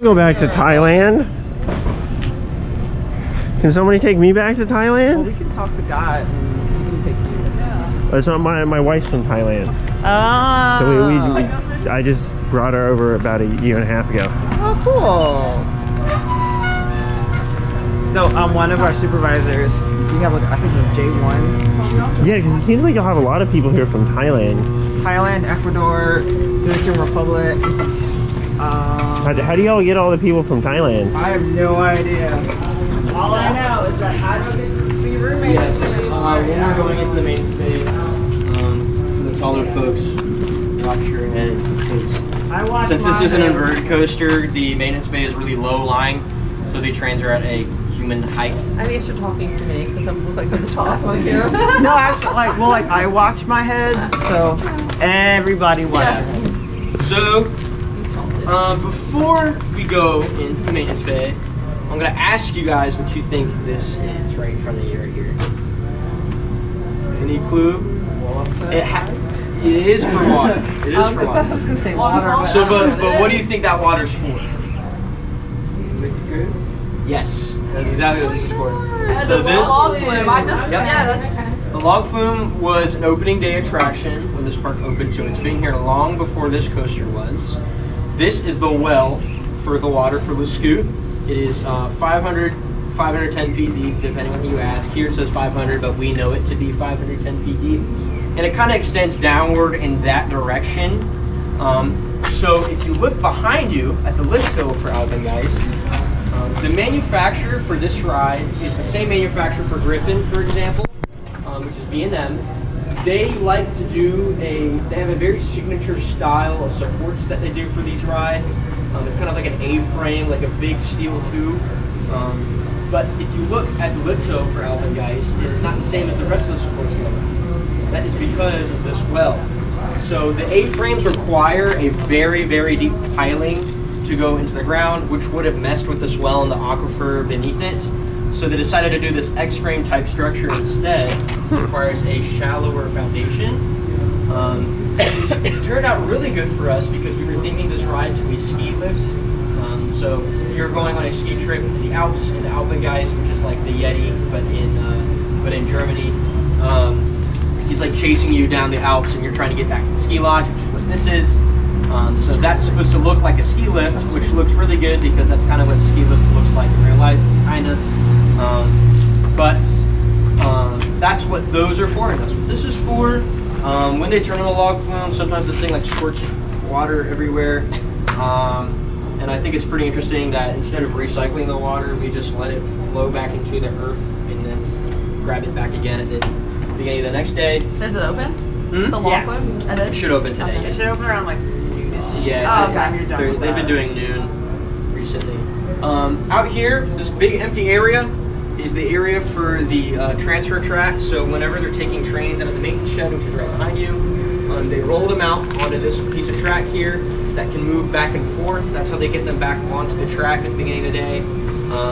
Go back to Thailand. Can somebody take me back to Thailand? Well, we can talk to God and he can take you. Yeah. It's not my wife's from Thailand. Ah. So I just brought her over about a year and a half ago. Oh, cool. No, one of our supervisors, we have like, I think a J1. Yeah, because it seems like you'll have a lot of people here from Thailand. Thailand, Ecuador, Dominican Republic. How do y'all get all the people from Thailand? I have no idea. All I know is that I don't get to be roommates. Yes, when we're going into the maintenance bay, for the taller folks, watch your head because since this is an inverted coaster, the maintenance bay is really low lying, so the trains are at a human height. I think you're talking to me because I look like I'm the tallest one here. No, actually, I watch my head, so everybody watches. Yeah. So, before we go into the maintenance bay, I'm gonna ask you guys what you think this is right in front of you right here. Any clue? It is for water. It is for I water. was gonna say water. So, but what do you think that water's for? The script? Yes, that's exactly what this is for. So The this, log flume. I just Yep. yeah, that's the Log Flume was an opening day attraction when this park opened, so it's been here long before this coaster was. This is the well for the water for the scoot. It is 510 feet deep, depending on who you ask. Here it says 500, but we know it to be 510 feet deep. And it kind of extends downward in that direction. So if you look behind you at the lift hill for Alpengeist, the manufacturer for this ride is the same manufacturer for Griffin, for example, which is B&M. They like to do they have a very signature style of supports that they do for these rides. It's kind of like an A-frame, like a big steel tube. But if you look at the lift hill for Alpengeist, it is not the same as the rest of the supports look. That is because of this well. So the A-frames require a very, very deep piling to go into the ground, which would have messed with the swell and the aquifer beneath it. So they decided to do this X-frame type structure instead, which requires a shallower foundation. It turned out really good for us because we were theming this ride to a ski lift. So you're going on a ski trip in the Alps, in the Alpengeist, which is like the Yeti, but in Germany. He's like chasing you down the Alps, and you're trying to get back to the ski lodge, which is what this is. So that's supposed to look like a ski lift, which looks really good because that's kind of what a ski lift looks like in real life, kind of. That's what those are for, and that's what this is for. When they turn on the log flume, sometimes this thing like squirts water everywhere. And I think it's pretty interesting that instead of recycling the water, we just let it flow back into the earth and then grab it back again at the beginning of the next day. Is it open? Hmm? The log flume? It should open today. Okay. It should open around like noonish. Yeah, They've they've been doing noon recently. Out here, this big empty area is the area for the transfer track. So whenever they're taking trains out of the maintenance shed, which is right behind you, they roll them out onto this piece of track here that can move back and forth. That's how they get them back onto the track at the beginning of the day.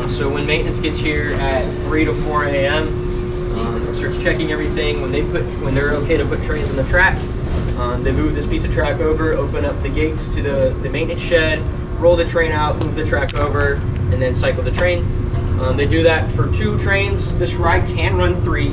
So when maintenance gets here at 3 to 4 a.m., it starts checking everything. When they're okay to put trains on the track, they move this piece of track over, open up the gates to the maintenance shed, roll the train out, move the track over, and then cycle the train. They do that for 2 trains. This ride can run 3,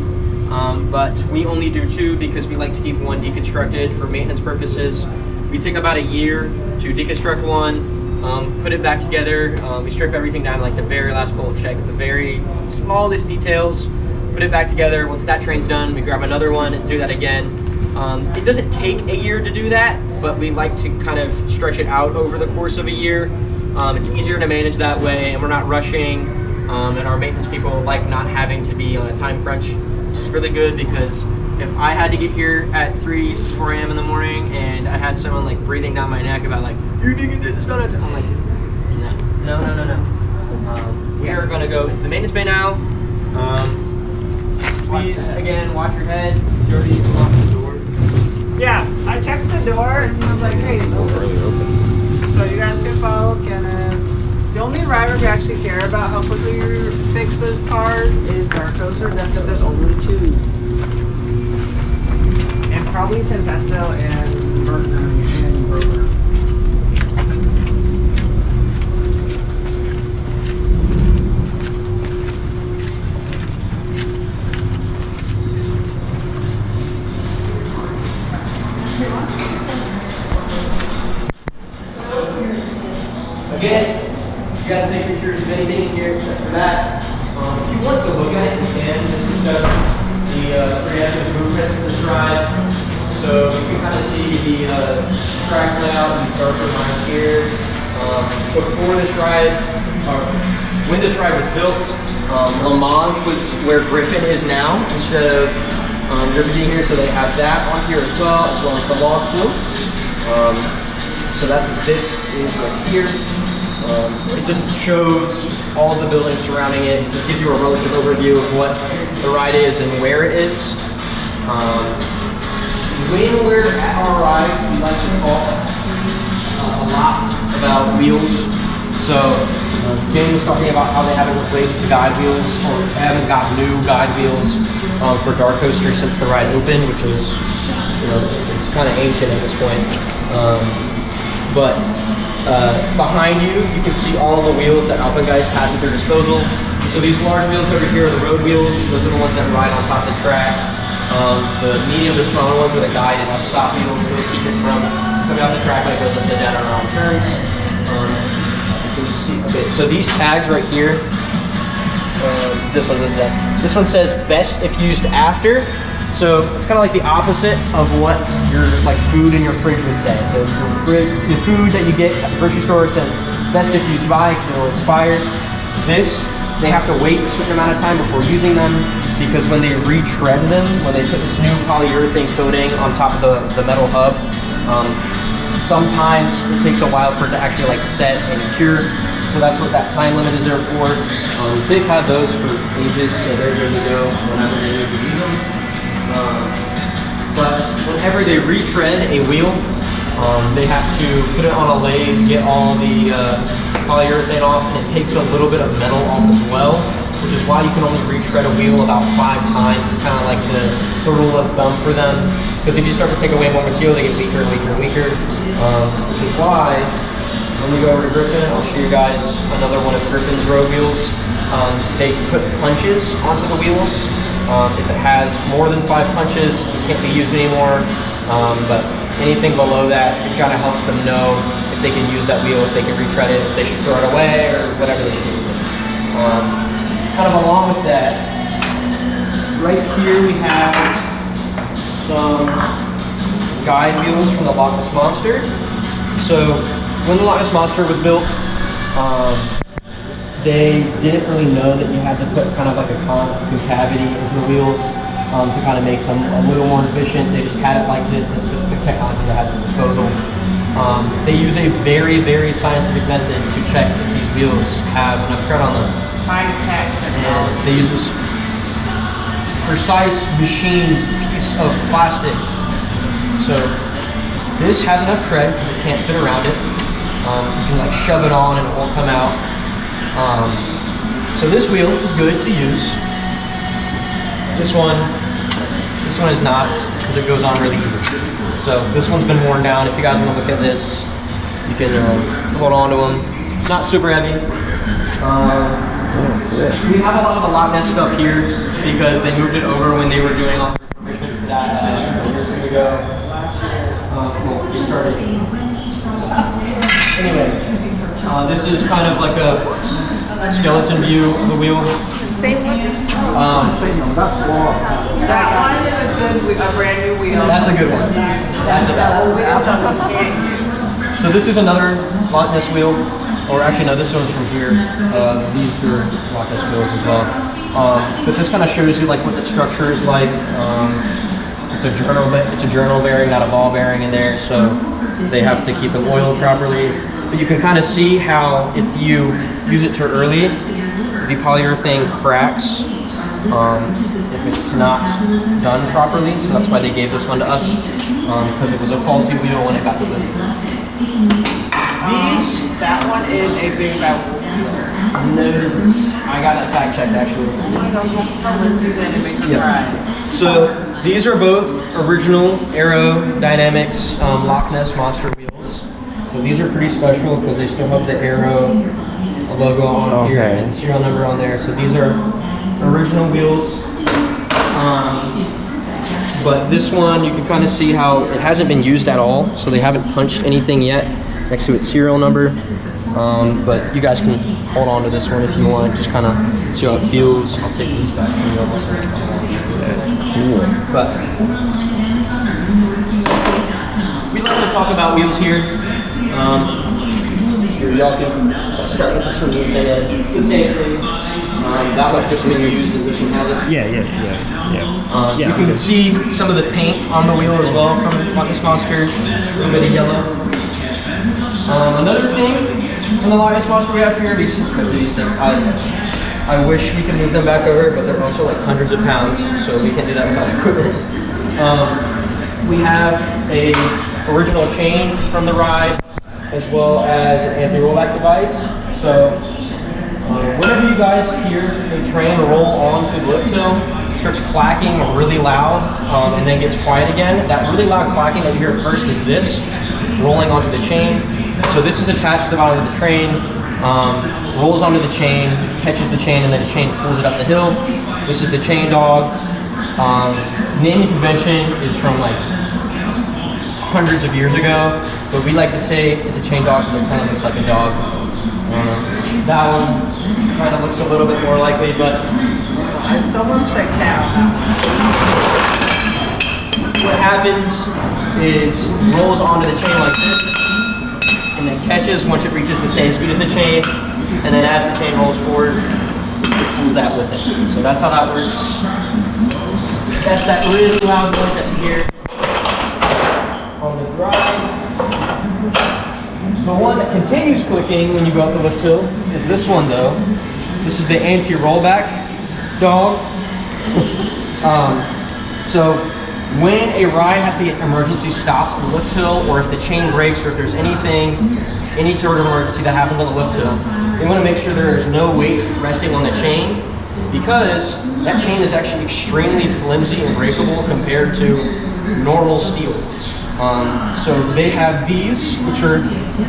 but we only do 2 because we like to keep 1 deconstructed for maintenance purposes. We take about a year to deconstruct 1, put it back together. We strip everything down like the very last bolt check, the very smallest details, put it back together. Once that train's done, we grab another one and do that again. It doesn't take a year to do that, but we like to kind of stretch it out over the course of a year. It's easier to manage that way, and we're not rushing, and our maintenance people like not having to be on a time crunch, which is really good because if I had to get here at 3 to 4 a.m. in the morning and I had someone like breathing down my neck about like, you're digging this donuts, I'm like, no. We are going to go into the maintenance bay now. Please, again, watch your head. You already locked the door. Yeah, I checked the door and I was like, hey, it's open. So you guys can follow Kenneth. The only rider we actually care about how quickly you fix those cars is DarKoaster. That's because there's only 2. And probably Tempesto and Grover. Again, you guys take pictures of anything in here except for that. If you want to look at it, you can. This is just the preemptive movements of this ride. So you can kind of see the track layout and darker lines here. Before this ride, or when this ride was built, Le Mans was where Griffin is now instead of Griffin being here. So they have that on here as well as the log flume. So that's what this is right here. It just shows all of the buildings surrounding it. It just gives you a relative overview of what the ride is and where it is. When we're at our ride, we like to talk a lot about wheels. So Jane was talking about how they haven't replaced the guide wheels, or haven't got new guide wheels for DarKoaster since the ride opened, which is, it's kind of ancient at this point. Behind you, you can see all of the wheels that Alpengeist has at their disposal. So these large wheels over here are the road wheels. Those are the ones that ride on top of the track. The medium to smaller ones are the guide and upstop wheels. Those keep it from coming off the track like those upside down and around turns. You can see, okay, so these tags right here, this one says best if used after. So it's kind of like the opposite of what your food in your fridge would say. So your food that you get at the grocery store says best if used by because it'll expire. They have to wait a certain amount of time before using them because when they retread them, when they put this new polyurethane coating on top of the metal hub, sometimes it takes a while for it to actually set and cure. So that's what that time limit is there for. They've had those for ages, so they're good to go whenever they need to use them. But whenever they retread a wheel, they have to put it on a lathe, get all the polyurethane off, and it takes a little bit of metal off as well, which is why you can only retread a wheel about 5 times. It's kind of like the rule of thumb for them, because if you start to take away more material, they get weaker and weaker and weaker, which is why when we go over to Griffin, I'll show you guys another one of Griffin's road wheels. They put punches onto the wheels. If it has more than 5 punches, it can't be used anymore. But anything below that, it kind of helps them know if they can use that wheel, if they can retread it, if they should throw it away, or whatever they should do. Kind of along with that, right here we have some guide wheels from the Loch Ness Monster. So when the Loch Ness Monster was built, they didn't really know that you had to put kind of like a concavity into the wheels to kind of make them a little more efficient. They just had it like this. That's just the technology they had at their disposal. They use a very, very scientific method to check if these wheels have enough tread on them. And they use this precise machined piece of plastic. So this has enough tread because it can't fit around it. You can shove it on and it won't come out. So this wheel is good to use. This one is not, because it goes on really easy. So this one's been worn down. If you guys want to look at this, you can hold on to them. Not super heavy. We have a lot of the Loch Ness stuff here because they moved it over when they were doing all the refurbishment for that a year or 2 ago. We'll get started. Anyway, this is kind of like a skeleton view of the wheel. Same one? That one is a brand new wheel. That's a good one. That's a So this is another Loch Ness wheel, or actually no, this one's from here. These two are Loch Ness wheels as well. But this kind of shows you what the structure is like. It's a journal bearing, not a ball bearing in there, so they have to keep them oiled properly. But you can kind of see how if you use it too early, the polyurethane cracks if it's not done properly. So that's why they gave this one to us, because it was a faulty wheel when it got delivered. That one is a big fat wheel. No, it isn't. I got that fact checked actually. Yeah. So these are both original Aerodynamics Loch Ness Monster wheels. So these are pretty special because they still have the Aero logo on here and serial number on there. So these are original wheels. But this one, you can kind of see how it hasn't been used at all. So they haven't punched anything yet next to its serial number. But you guys can hold on to this one if you want, just kind of see how it feels. I'll take these back. That's cool. But we like to talk about wheels here. Y'all can start with this one and say that it's the same thing. That one's just been used and this one hasn't. Yeah. You can see some of the paint on the wheel as well from this monster, a little bit of yellow. Another thing from the longest monster we have here, these things, I wish we could move them back over, but they're also like hundreds of pounds, so we can't do that without equipment. We have a original chain from the ride, as well as an anti-rollback device. So whenever you guys hear the train roll onto the lift hill, it starts clacking really loud and then gets quiet again. That really loud clacking that you hear first is this rolling onto the chain. So this is attached to the bottom of the train, rolls onto the chain, catches the chain, and then the chain pulls it up the hill. This is the chain dog. Naming convention is from like hundreds of years ago, but we like to say it's a chain dog because it kind of looks like a dog. That one kind of looks a little bit more likely, but Someone said cow. what happens is rolls onto the chain like this, and then catches once it reaches the same speed as the chain, and then as the chain rolls forward, it pulls that with it. So that's how that works. That's that really loud noise that you hear on the ride. The one that continues clicking when you go up the lift hill is this one though. This is the anti-rollback dog. So when a ride has to get emergency stopped on the lift hill, or if the chain breaks, or if there's any sort of emergency that happens on the lift hill, they want to make sure there is no weight resting on the chain, because that chain is actually extremely flimsy and breakable compared to normal steel. So they have these, which are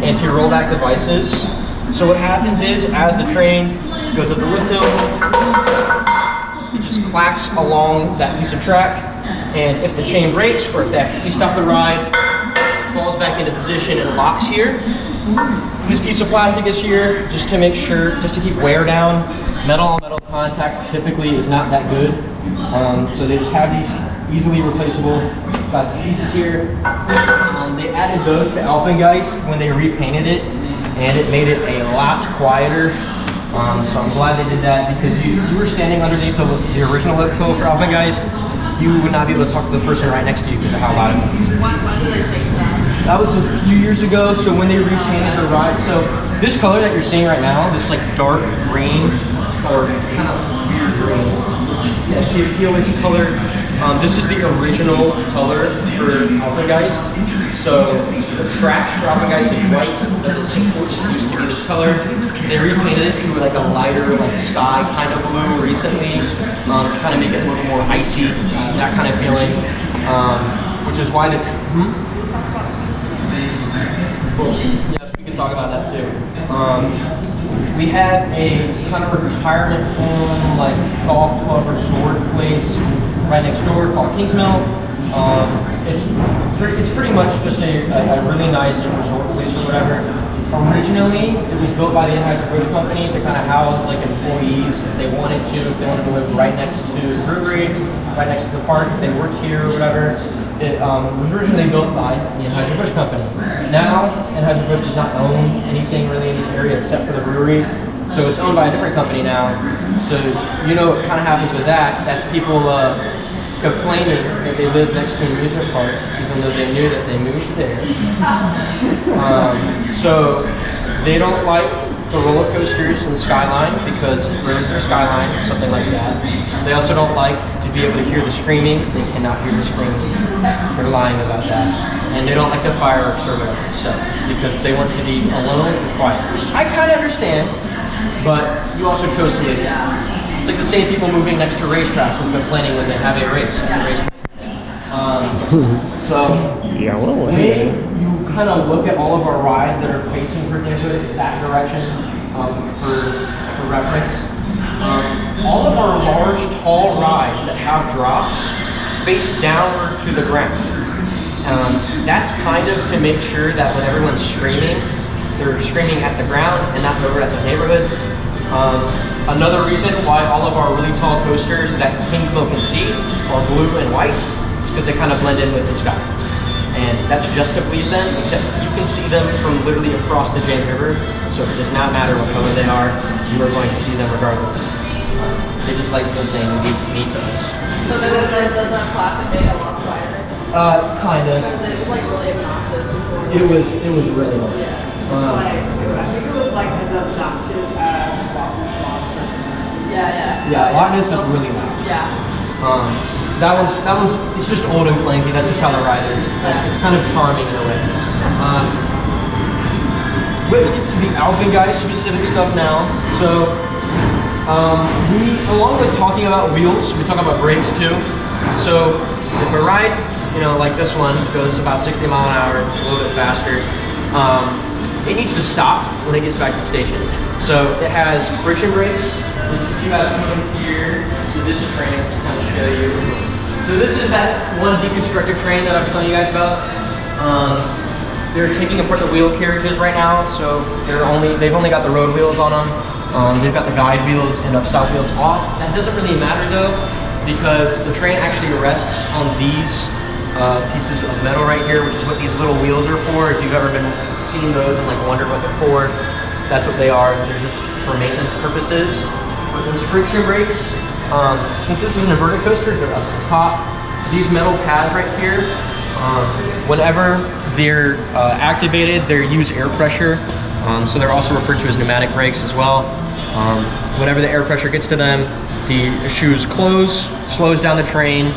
anti-rollback devices. So what happens is, as the train goes up the lift hill, it just clacks along that piece of track, and if the chain breaks, or if they have to stop the ride, it falls back into position and locks here. This piece of plastic is here just to make sure, just to keep wear down. Metal on metal contact typically is not that good, so they just have these easily replaceable plastic pieces here. They added those to Alpengeist when they repainted it, and it made it a lot quieter. So I'm glad they did that, because you were standing underneath the original lift hill for Alpengeist, you would not be able to talk to the person right next to you because of how loud it was. When did they change that? That was a few years ago, so when they repainted the ride, so this color that you're seeing right now, this like dark green, or kind of weird green, yeah, tealish color, this is the original color for Alpengeist. So the track for Alpengeist is white, but the sequence used to be this color. They repainted it to like a lighter, like sky kind of blue recently, to kind of make it look more icy, that kind of feeling, which is why the... Yes, we can talk about that too. We have a kind of a retirement home, like golf club resort place right next door called Kingsmill. It's pretty much just a really nice resort place or whatever. Originally, it was built by the Busch company to kind of house like employees if they wanted to live right next to the brewery, right next to the park, if they worked here or whatever. It was originally built by the Busch company. Now, Busch does not own anything really in this area except for the brewery, so it's owned by a different company now. So you know what kind of happens with that? That's people complaining that they live next to an amusement park, even though they knew that they moved there. So they don't like the roller coasters in the Skyline because roads are Skyline or something like that. They also don't like to be able to hear the screaming. They cannot hear the screaming. They're lying about that. And they don't like the fireworks or whatever, so, because they want to be alone and quiet. Which I kind of understand, but you also chose to live here. It's like the same people moving next to racetracks and complaining when they have a race. So Yeah, well, when you kind of look at all of our rides that are facing for neighborhood, it's that direction for reference. All of our large, tall rides that have drops face downward to the ground. That's kind of to make sure that when everyone's screaming, they're screaming at the ground and not over at the neighborhood. Another reason why all of our really tall coasters that Kingsmill can see are blue and white is because they kind of blend in with the sky. And that's just to please them, except you can see them from literally across the James River, so it does not matter what color they are, you are going to see them regardless. They just like to think they need to us. So does that plastic make a lot quieter? Kinda. Because it was like really obnoxious before. It was really loud. I think it was like as obnoxious as Monster. Yeah. Loch Ness is really loud. Yeah. That was, it's just old and clanky, that's just how the ride is. It's kind of charming in a way. Let's get to the Alpengeist specific stuff now. So, we, along with talking about wheels, we talk about brakes too. So, if a ride, like this one, goes about 60 mile an hour, a little bit faster, it needs to stop when it gets back to the station. So, it has friction brakes. If you guys come in here to this train, I'll kind of show you. So this is that one deconstructed train that I was telling you guys about. They're taking apart the wheel carriages right now, so they've only got the road wheels on them. They've got the guide wheels and upstop wheels off. That doesn't really matter though, because the train actually rests on these pieces of metal right here, which is what these little wheels are for. If you've ever seen those and like wondered what they're for, that's what they are. They're just for maintenance purposes. But those friction brakes, since this is an inverted coaster, they're up the top. These metal pads right here, whenever they're activated, they use air pressure. So they're also referred to as pneumatic brakes as well. Whenever the air pressure gets to them, the shoes close, slows down the train.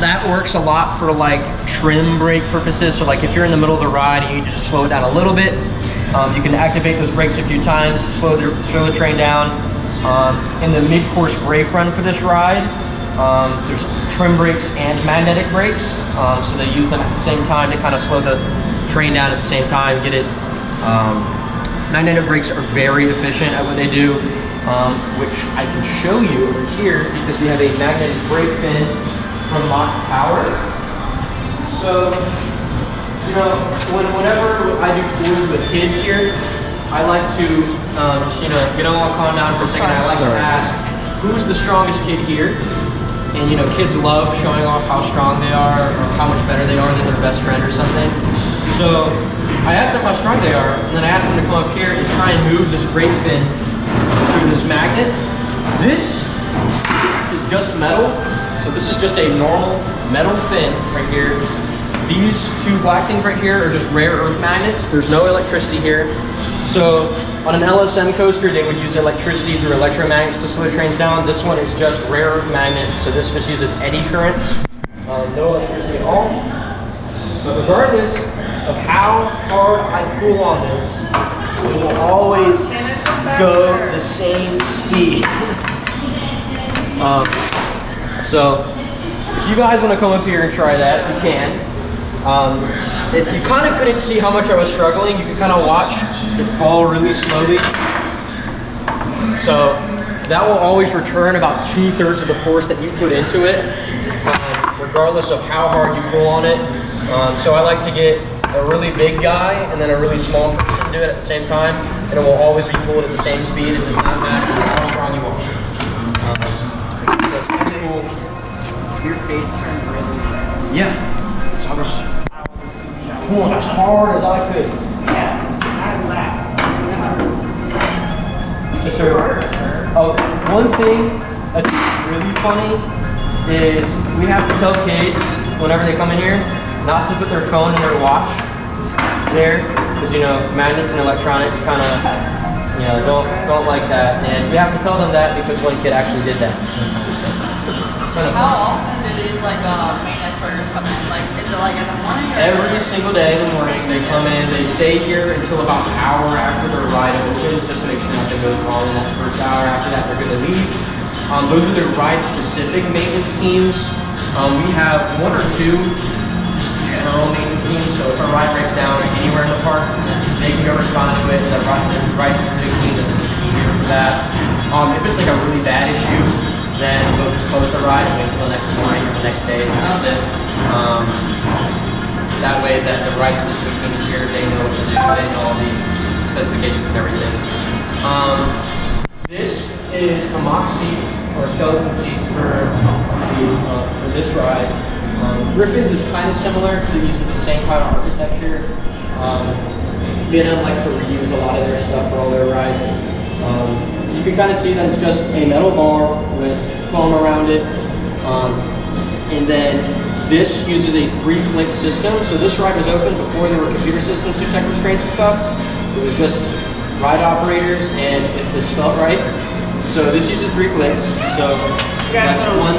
That works a lot for like trim brake purposes. So like if you're in the middle of the ride and you just slow it down a little bit, you can activate those brakes a few times, slow the train down. In the mid-course brake run for this ride, there's trim brakes and magnetic brakes. So they use them at the same time to kind of slow the train down at the same time, get it. Magnetic brakes are very efficient at what they do, which I can show you over here because we have a magnetic brake fin from Loch Tower. So, whenever I do tours with kids here, I like to just, get them all calm down for a second. I like to ask, who's the strongest kid here? And, kids love showing off how strong they are or how much better they are than their best friend or something. So I asked them how strong they are, and then I asked them to come up here and try and move this brake fin through this magnet. This is just metal. So this is just a normal metal fin right here. These two black things right here are just rare earth magnets. There's no electricity here. So on an LSM coaster, they would use electricity through electromagnets to slow trains down. This one is just rare earth magnets. So this just uses eddy currents. No electricity at all. But regardless of how hard I pull on this, it will always go the same speed. So if you guys want to come up here and try that, you can. If you kind of couldn't see how much I was struggling, you could kind of watch it fall really slowly. So that will always return about 2/3 of the force that you put into it, regardless of how hard you pull on it. So I like to get a really big guy and then a really small person do it at the same time, and it will always be pulled at the same speed. It does not matter how strong you are. That's pretty cool. Your face turned really red. Yeah. So I was pulling as hard as I could. Yeah, I laughed. Yes, sir. One thing that's really funny is we have to tell kids whenever they come in here not to put their phone in their watch there, because magnets and electronics kind of don't like that, and we have to tell them that because one kid actually did that. It's kind of How fun. often do these maintenance workers come in? Like, is it like in the morning? Or Every single day in the morning, they come in, they stay here until about an hour after their ride opens, just to make sure nothing goes wrong in that first hour. After that, they're going to leave. Those are their ride-specific maintenance teams. We have one or two just general maintenance teams, so if a ride breaks down anywhere in the park, they can go respond to it. The ride-specific team doesn't need to be here for that. If it's like a really bad issue, then they'll just close the ride and wait until the next morning or the next day to fix it. That way that the ride specific team is here, they know what to do, they know all the specifications and everything. This is a mock seat or a skeleton seat for this ride. Griffin's is kind of similar because it uses the same kind of architecture. B&M likes to reuse a lot of their stuff for all their rides. You can kind of see that it's just a metal bar with foam around it. And then this uses a 3-click system. So this ride was open before there were computer systems to check restraints and stuff. It was just ride operators and if this felt right. So this uses 3 clicks. So that's one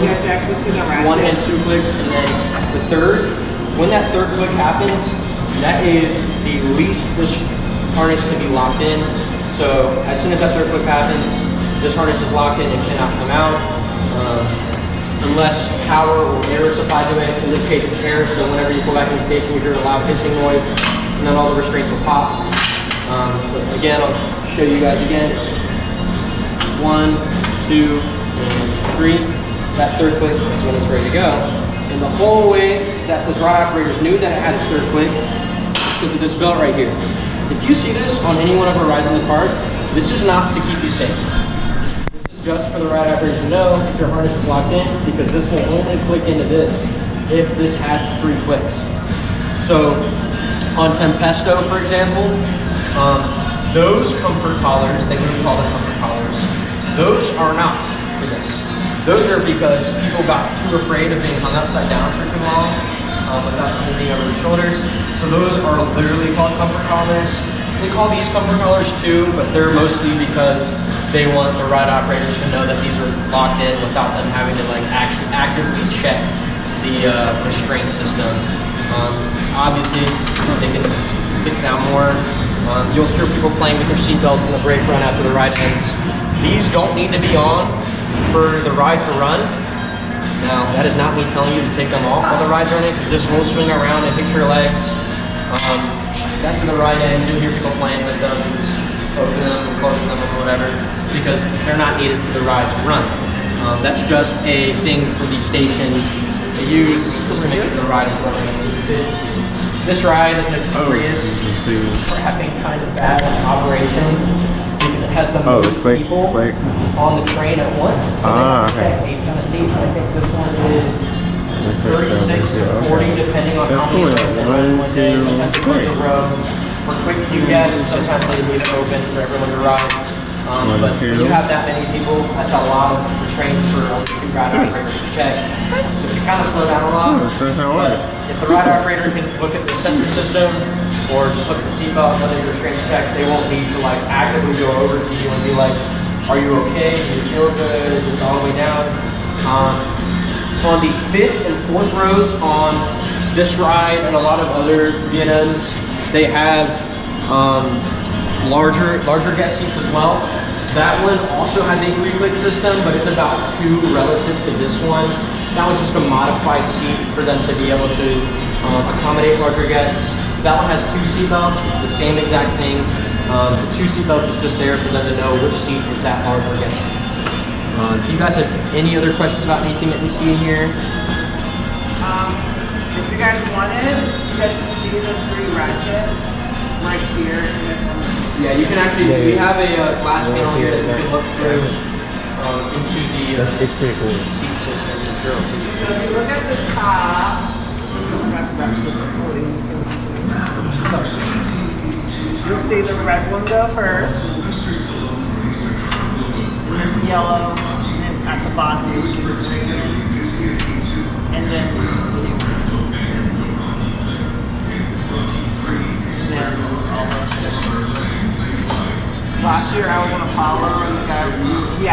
and 2 clicks, and then the third. When that third click happens, that is the least this harness can be locked in. So as soon as that third click happens, this harness is locked in and cannot come out unless power or air is supplied to it. In this case, it's air. So whenever you go back in the station, you hear a loud hissing noise, and then all the restraints will pop. But again, I'll show you guys again. It's 1, 2, and 3. That third click is when it's ready to go. And the whole way that those ride operators knew that it had its third click is because of this belt right here. If you see this on any one of our rides in the park, this is not to keep you safe. This is just for the ride operators to know if your harness is locked in, because this will only click into this if this has its 3 clicks. So on Tempesto, for example, those comfort collars, they would call them comfort collars, those are not for this. Those are because people got too afraid of being hung upside down for too long without someone being over their shoulders. So those are literally called comfort collars. They call these comfort collars too, but they're mostly because they want the ride operators to know that these are locked in without them having to like actually actively check the restraint system. Obviously, they can kick down more. You'll hear people playing with their seatbelts in the brake run after the ride ends. These don't need to be on for the ride to run. Now, that is not me telling you to take them off while the ride's running, because this will swing around and hit your legs. After the ride ends, you'll hear people playing with them, and just open them and close them or whatever, because they're not needed for the ride to run. That's just a thing for the station to use to make the ride is running. This ride is notorious for having kind of bad operations because it has the most people on the train at once. So they have to check 8 ton of seats. I think this one is 36 to 40 depending on how many trains they run one day. Sometimes it goes a row for quick queue guests. Sometimes they leave it open for everyone to ride. But when you have that many people, that's a lot of restraints for only 2 ride operators to check. So you kind of slow down a lot. But if the ride operator can look at the sensor system or just look at the seatbelt, whether your restraints checked, they won't need to like actively go over to you and be like, are you okay? Do you feel good? Is this all the way down? On the 5th and 4th rows on this ride and a lot of other B&Ms, they have larger guest seats as well. That one also has a 3-click system, but it's about 2 relative to this one. That was just a modified seat for them to be able to accommodate larger guests. That one has 2 seat belts. It's the same exact thing. The 2 seat belts is just there for them to know which seat is that larger guest. Do you guys have any other questions about anything that we see in here? If you guys wanted, you guys can see the 3 ratchets right here. Yeah, you can actually, we have a glass panel here that you can look through into the it's pretty cool. seat system. So if you look at the top, you'll see the red one go first, and then the yellow, and then at the bottom you see the green, and then all those. Last year I was on Apollo and the guy,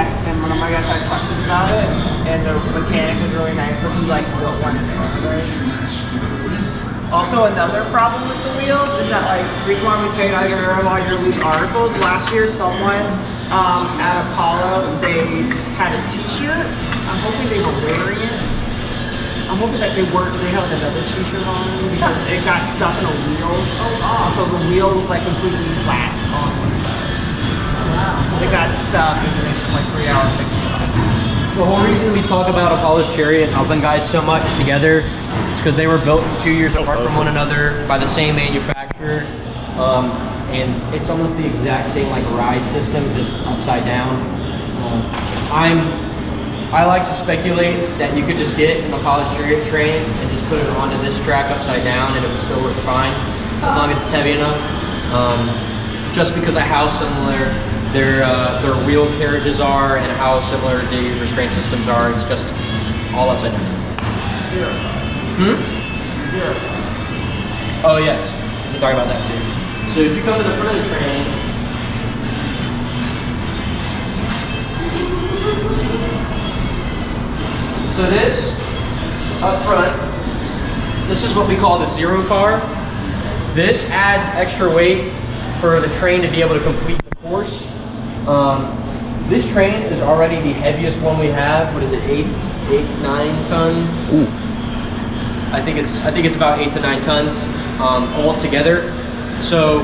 and one of my guys had questions about it, and the mechanic was really nice, so he like built one in front of us. Also, another problem with the wheels is that like Rico want me to tell you all your loose articles. Last year, someone at Apollo, they had a T-shirt. I'm hoping they were wearing it. I'm hoping that they had another T-shirt on because it got stuck in a wheel. Oh, so the wheel was like completely flat on one side. Wow. They got stuck and then they spent like 3 hours fixing it. The whole reason we talk about Apollo's Chariot and Alpengeist so much together is because they were built 2 years apart from one another by the same manufacturer. And it's almost the exact same like ride system, just upside down. I like to speculate that you could just get an Apollo's Chariot train and just put it onto this track upside down and it would still work fine, as long as it's heavy enough. Just because of how similar their wheel carriages are and how similar the restraint systems are, it's just all upside down. Zero. Zero. Oh yes, we'll talk about that too. So if you come to the front of the train, so this up front, this is what we call the zero car. This adds extra weight for the train to be able to complete the course. This train is already the heaviest one we have. What is it, 9 tons? Ooh. I think it's about 8 to 9 tons all together. So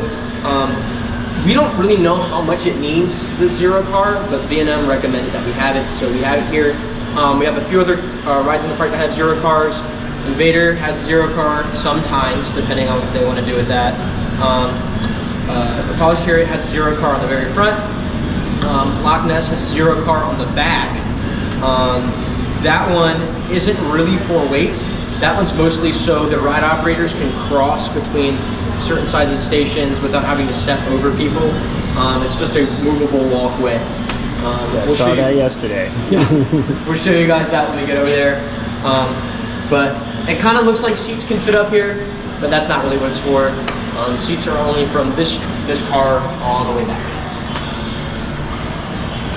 we don't really know how much it needs, this zero car, but B&M recommended that we have it, so we have it here. We have a few other rides in the park that have zero cars. Invader has a zero car sometimes, depending on what they want to do with that. Apollo's Chariot has a zero car on the very front. Loch Ness has a zero car on the back. That one isn't really for weight. That one's mostly so the ride operators can cross between certain sides of the stations without having to step over people. It's just a movable walkway. I saw that yesterday. We'll show you guys that when we get over there. But it kind of looks like seats can fit up here, but that's not really what it's for. Seats are only from this car all the way back.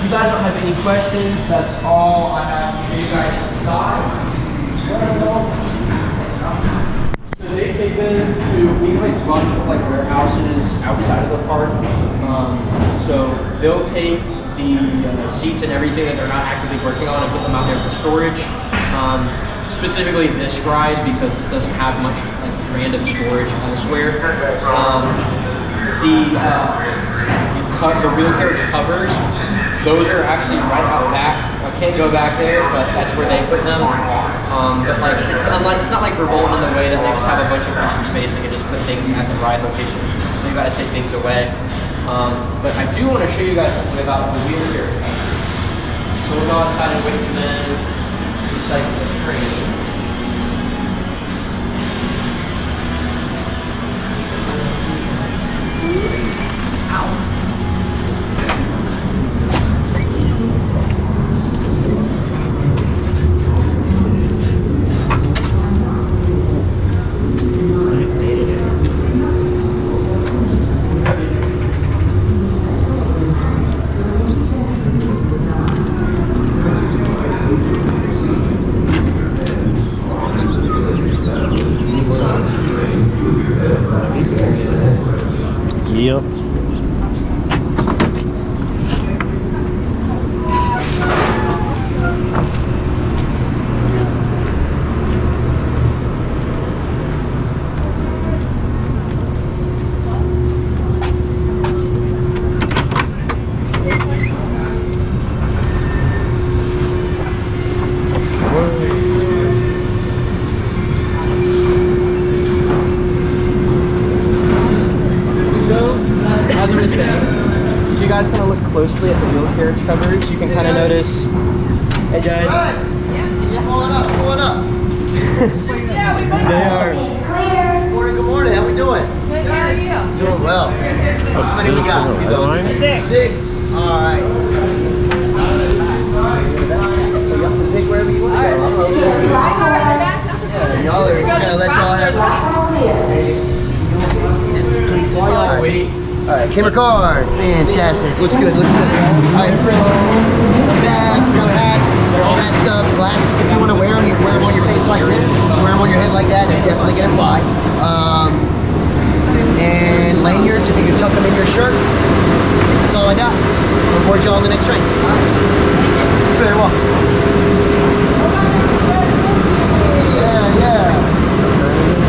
If you guys don't have any questions, that's all I have for you guys inside. So they take them to, we have a bunch of like warehouses outside of the park. So they'll take the seats and everything that they're not actively working on and put them out there for storage. Specifically this ride because it doesn't have much like random storage elsewhere. The wheel carriage covers, those are actually right out back. I can't go back there, but that's where they put them. But like it's not like Verbolten in the way that they just have a bunch of extra space and can just put things at the ride location. They've got to take things away. But I do want to show you guys something about the wheel carriage. So we'll go outside and wait for them to cycle the train. Yep. Closely at the wheel carriage covers, you can kind of notice. Hey guys. Yeah. Pulling up. Yeah, we might. They are. Good morning. How we doing? Good, how are you? Doing well. How many we got? Six. All right. Y'all can pick wherever you want to go. Y'all are gonna let y'all have. Please, while y'all wait. All right, camera card. Fantastic. Looks good. All right, so bags, no hats, all that stuff. Glasses, if you want to wear them, you can wear them on your face like this. Wear them on your head like that. They're definitely gonna fly. And lanyards, if you can tuck them in your shirt. That's all I got. I'll board you all on the next train. All right. You're very welcome. Yeah.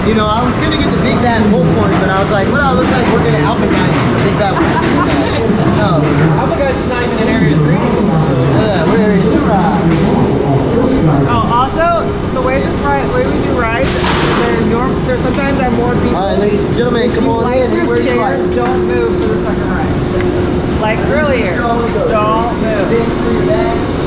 You know, I was gonna get the big bad wolf horn, but I was like, what do I look like working at Alpengeist with the big bad wolf? No. Alpengeist is not even in Area 3. Yeah, we're Area 2 ride. sometimes are more people. All right, ladies and gentlemen, come on Like in. your Where you chair, like? don't move for the second ride. Like earlier, don't move. Bins for your bags.